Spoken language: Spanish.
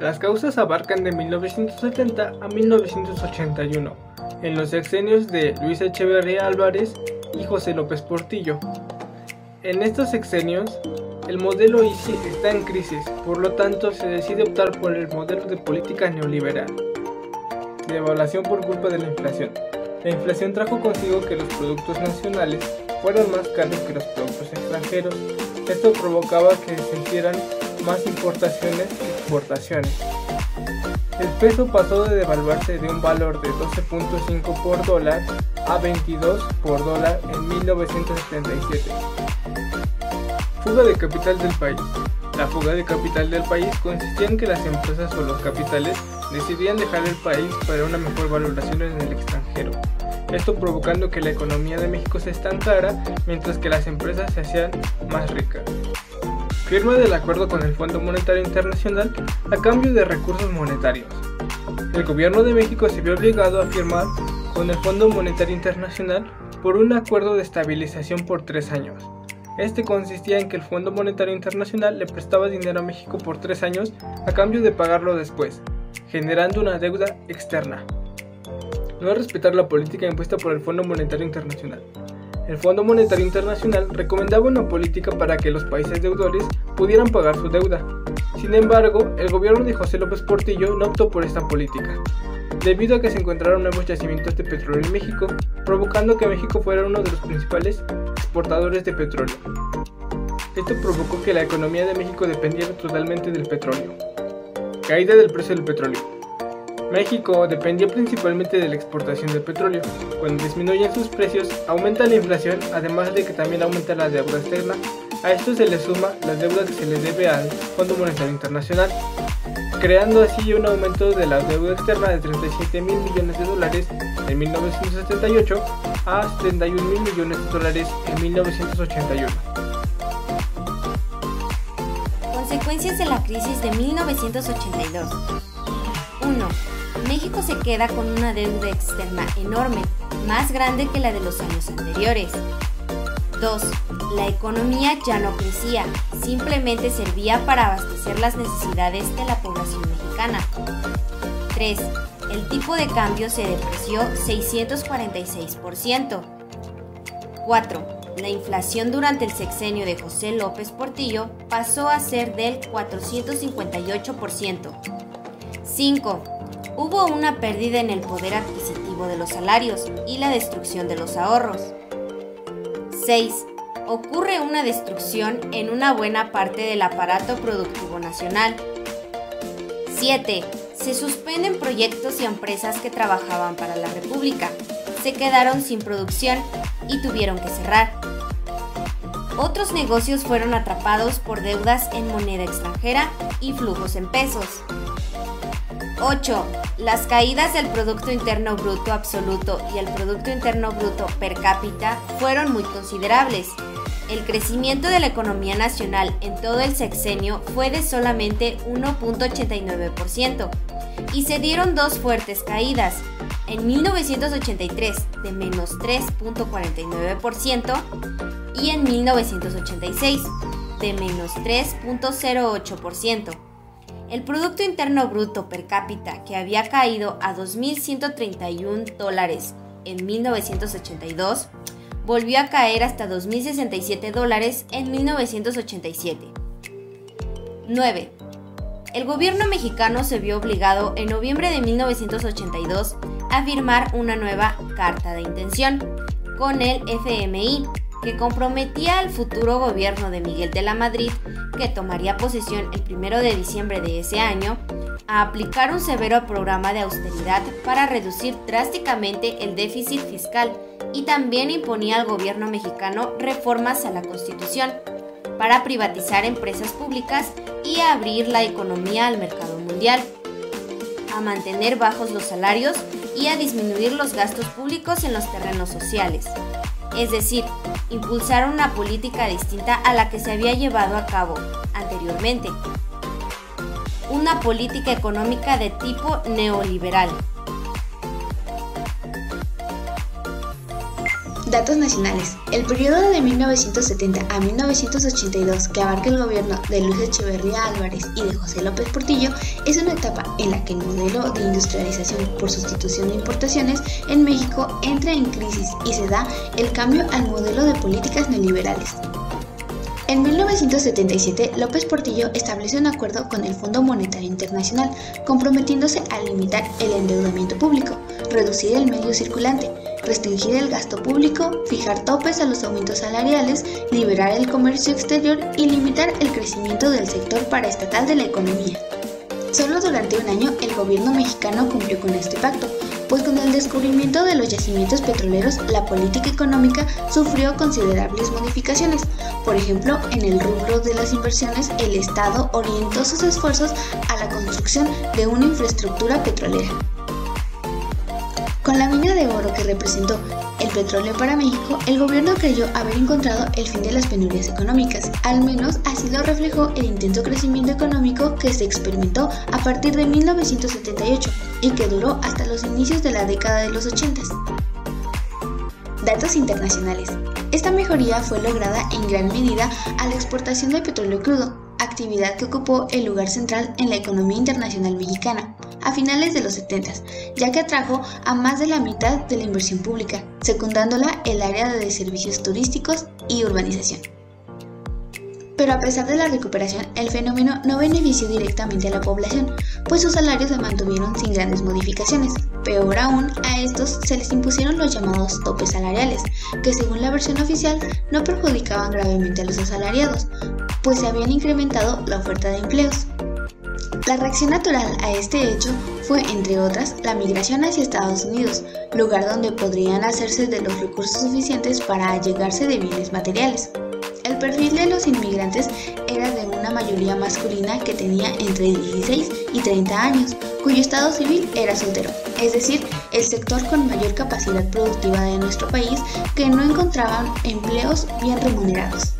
Las causas abarcan de 1970 a 1981, en los sexenios de Luis Echeverría Álvarez y José López Portillo. En estos sexenios, el modelo ICI está en crisis, por lo tanto se decide optar por el modelo de política neoliberal. Devaluación por culpa de la inflación. La inflación trajo consigo que los productos nacionales fueran más caros que los productos extranjeros. Esto provocaba que se hicieran más importaciones y exportaciones. El peso pasó de devaluarse de un valor de 12.5 por dólar a 22 por dólar en 1977. Fuga de capital del país. La fuga de capital del país consistía en que las empresas o los capitales decidían dejar el país para una mejor valoración en el extranjero. Esto provocando que la economía de México se estancara mientras que las empresas se hacían más ricas. Firma del acuerdo con el Fondo Monetario Internacional a cambio de recursos monetarios. El gobierno de México se vio obligado a firmar con el Fondo Monetario Internacional por un acuerdo de estabilización por 3 años. Este consistía en que el Fondo Monetario Internacional le prestaba dinero a México por 3 años a cambio de pagarlo después, generando una deuda externa. No respetar la política impuesta por el Fondo Monetario Internacional. El Fondo Monetario Internacional recomendaba una política para que los países deudores pudieran pagar su deuda. Sin embargo, el gobierno de José López Portillo no optó por esta política, debido a que se encontraron nuevos yacimientos de petróleo en México, provocando que México fuera uno de los principales exportadores de petróleo. Esto provocó que la economía de México dependiera totalmente del petróleo. Caída del precio del petróleo. México dependía principalmente de la exportación de petróleo. Cuando disminuyen sus precios, aumenta la inflación, además de que también aumenta la deuda externa. A esto se le suma la deuda que se le debe al Fondo Monetario Internacional, creando así un aumento de la deuda externa de 37 mil millones de dólares en 1978 a 71 mil millones de dólares en 1981. Consecuencias de la crisis de 1982. 1. México se queda con una deuda externa enorme, más grande que la de los años anteriores. 2. La economía ya no crecía, simplemente servía para abastecer las necesidades de la población mexicana. 3. El tipo de cambio se depreció 646%. 4. La inflación durante el sexenio de José López Portillo pasó a ser del 458%. 5. Hubo una pérdida en el poder adquisitivo de los salarios y la destrucción de los ahorros. 6. Ocurre una destrucción en una buena parte del aparato productivo nacional. 7. Se suspenden proyectos y empresas que trabajaban para la República. Se quedaron sin producción y tuvieron que cerrar. Otros negocios fueron atrapados por deudas en moneda extranjera y flujos en pesos. 8. Las caídas del Producto Interno Bruto absoluto y el Producto Interno Bruto per cápita fueron muy considerables. El crecimiento de la economía nacional en todo el sexenio fue de solamente 1.89% y se dieron dos fuertes caídas, en 1983 de menos 3.49% y en 1986 de menos 3.08%. El Producto Interno Bruto per cápita, que había caído a $2.131 en 1982, volvió a caer hasta $2.067 en 1987. 9. El gobierno mexicano se vio obligado en noviembre de 1982 a firmar una nueva carta de intención con el FMI, que comprometía al futuro gobierno de Miguel de la Madrid, que tomaría posesión el 1 de diciembre de ese año, a aplicar un severo programa de austeridad para reducir drásticamente el déficit fiscal, y también imponía al gobierno mexicano reformas a la Constitución para privatizar empresas públicas y a abrir la economía al mercado mundial, a mantener bajos los salarios y a disminuir los gastos públicos en los terrenos sociales. Es decir, impulsar una política distinta a la que se había llevado a cabo anteriormente. Una política económica de tipo neoliberal. Datos nacionales. El periodo de 1970 a 1982, que abarca el gobierno de Luis Echeverría Álvarez y de José López Portillo, es una etapa en la que el modelo de industrialización por sustitución de importaciones en México entra en crisis y se da el cambio al modelo de políticas neoliberales. En 1977, López Portillo establece un acuerdo con el Fondo Monetario Internacional, comprometiéndose a limitar el endeudamiento público, reducir el medio circulante, restringir el gasto público, fijar topes a los aumentos salariales, liberar el comercio exterior y limitar el crecimiento del sector paraestatal de la economía. Solo durante un año el gobierno mexicano cumplió con este pacto, pues con el descubrimiento de los yacimientos petroleros, la política económica sufrió considerables modificaciones. Por ejemplo, en el rubro de las inversiones, el Estado orientó sus esfuerzos a la construcción de una infraestructura petrolera. Con la mina de oro que representó el petróleo para México, el gobierno creyó haber encontrado el fin de las penurias económicas. Al menos así lo reflejó el intenso crecimiento económico que se experimentó a partir de 1978 y que duró hasta los inicios de la década de los 80. Datos internacionales. Esta mejoría fue lograda en gran medida a la exportación de petróleo crudo, actividad que ocupó el lugar central en la economía internacional mexicana a finales de los 70, ya que atrajo a más de la mitad de la inversión pública, secundándola el área de servicios turísticos y urbanización. Pero a pesar de la recuperación, el fenómeno no benefició directamente a la población, pues sus salarios se mantuvieron sin grandes modificaciones. Peor aún, a estos se les impusieron los llamados topes salariales, que según la versión oficial no perjudicaban gravemente a los asalariados, pues se habían incrementado la oferta de empleos. La reacción natural a este hecho fue, entre otras, la migración hacia Estados Unidos, lugar donde podrían hacerse de los recursos suficientes para allegarse de bienes materiales. El perfil de los inmigrantes era de una mayoría masculina que tenía entre 16 y 30 años, cuyo estado civil era soltero, es decir, el sector con mayor capacidad productiva de nuestro país que no encontraban empleos bien remunerados.